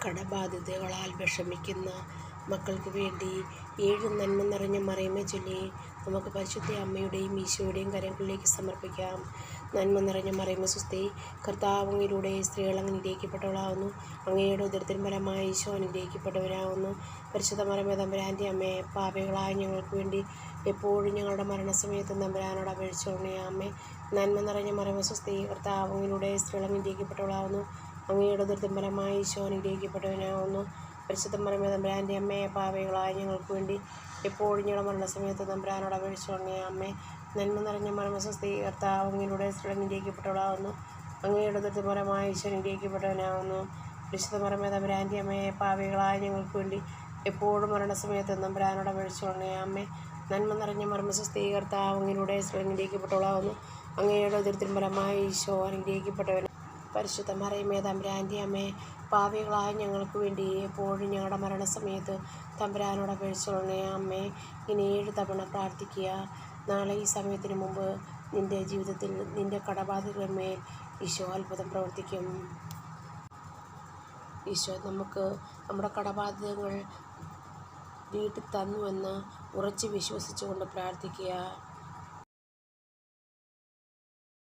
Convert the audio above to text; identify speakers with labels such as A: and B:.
A: കടബാധ്യതകളാൽ വിഷമിക്കുന്ന മക്കൾക്ക് വേണ്ടി 7 നന്മ നിറഞ്ഞ മറിയമേ ചൊല്ലി നമുക്ക് പരിശുദ്ധ അമ്മയുടെയും ഈശോയുടെയും കരങ്ങളിലേക്ക് സമർപ്പിക്കാം. നന്മ നിറഞ്ഞ മറിയമേ സ്വസ്തി, കർത്താവ് അങ്ങയിലൂടെ സ്ത്രീകൾ അങ്ങ് അനുഗ്രഹിക്കപ്പെട്ടവളാകുന്നു. അങ്ങയുടെ ഉദരത്തിൻ ഫലമായി ഈശോ അനുഗ്രഹിക്കപ്പെട്ടവരാകുന്നു. പരിശുദ്ധ മറിയമേ തമ്പുരാൻ്റെ അമ്മേ, പാപികളായ ഞങ്ങൾക്ക് വേണ്ടി എപ്പോഴും ഞങ്ങളുടെ മരണസമയത്തും തമ്പുരാനോട് അപേക്ഷിച്ചുകൊള്ളണമേ. ആമേൻ. നന്മ നിറഞ്ഞ മറിയമേ സ്വസ്തി, കർത്താവ് അങ്ങയിലൂടെ സ്ത്രീകൾ അങ്ങ് അനുഗ്രഹിക്കപ്പെട്ടവളാകുന്നു. അങ്ങയുടെ ഉദരത്തിൻ ഫലമായി ഈശോ അനുഗ്രഹിക്കപ്പെട്ടവനാകുന്നു. പരിശുദ്ധ മറിയമേ തമ്പുരാൻ്റെ അമ്മേ, പാപികളായ ഞങ്ങൾക്ക് വേണ്ടി എപ്പോഴും ഞങ്ങളുടെ മരണസമയത്ത് തമ്പുരാനോട് അപേക്ഷിച്ചുകൊള്ളണമേ. ആമേൻ. നന്മ നിറഞ്ഞ മറിയമേ സ്വസ്തി, കർത്താവ് അങ്ങയിലൂടെ സ്ത്രീകൾ അനുഗ്രഹിക്കപ്പെട്ടവളാകുന്നു. അങ്ങയുടെ ഉദരത്തിൻ ഫലമായി ഈശോ അനുഗ്രഹിക്കപ്പെട്ടവനാകുന്നു. പരിശുദ്ധ മറിയമേ തമ്പുരാൻ്റെ അമ്മേ, പാപികളായ ഞങ്ങൾക്ക് വേണ്ടി എപ്പോഴും മരണസമയത്ത് തമ്പുരാനോട് അപേക്ഷിച്ചുകൊള്ളണമേ. ആമേൻ. നന്മ നിറഞ്ഞ മറിയമേ സ്വസ്തി, കർത്താവ് അങ്ങയിലൂടെ സ്ത്രീകൾ അനുഗ്രഹിക്കപ്പെട്ടവളാകുന്നു. അങ്ങയുടെ ഉദരത്തിൻ ഫലമായി ഈശോ അനുഗ്രഹിക്കപ്പെട്ടവൻ. പരിശുദ്ധ മറിയമേ തമ്പുരാൻ്റെ അമ്മേ, പാപികളായ ഞങ്ങൾക്ക് വേണ്ടി എപ്പോഴും ഞങ്ങളുടെ മരണസമയത്ത് തമ്പുരാനോട് അപേക്ഷിച്ചുകൊള്ളണമേ. അമ്മേ, ഇനി 7 തവണ പ്രാർത്ഥിക്കുക. നാളെ ഈ സമയത്തിന് മുമ്പ് നിൻ്റെ ജീവിതത്തിൽ നിൻ്റെ കടബാധ്യതകളിന്മേൽ ഈശോ അത്ഭുതം പ്രവർത്തിക്കും. ഈശോ നമുക്ക് നമ്മുടെ കടബാധ്യതകൾ വീട്ടിൽ തന്നുവെന്ന് ഉറച്ച് വിശ്വസിച്ചുകൊണ്ട് പ്രാർത്ഥിക്കുക.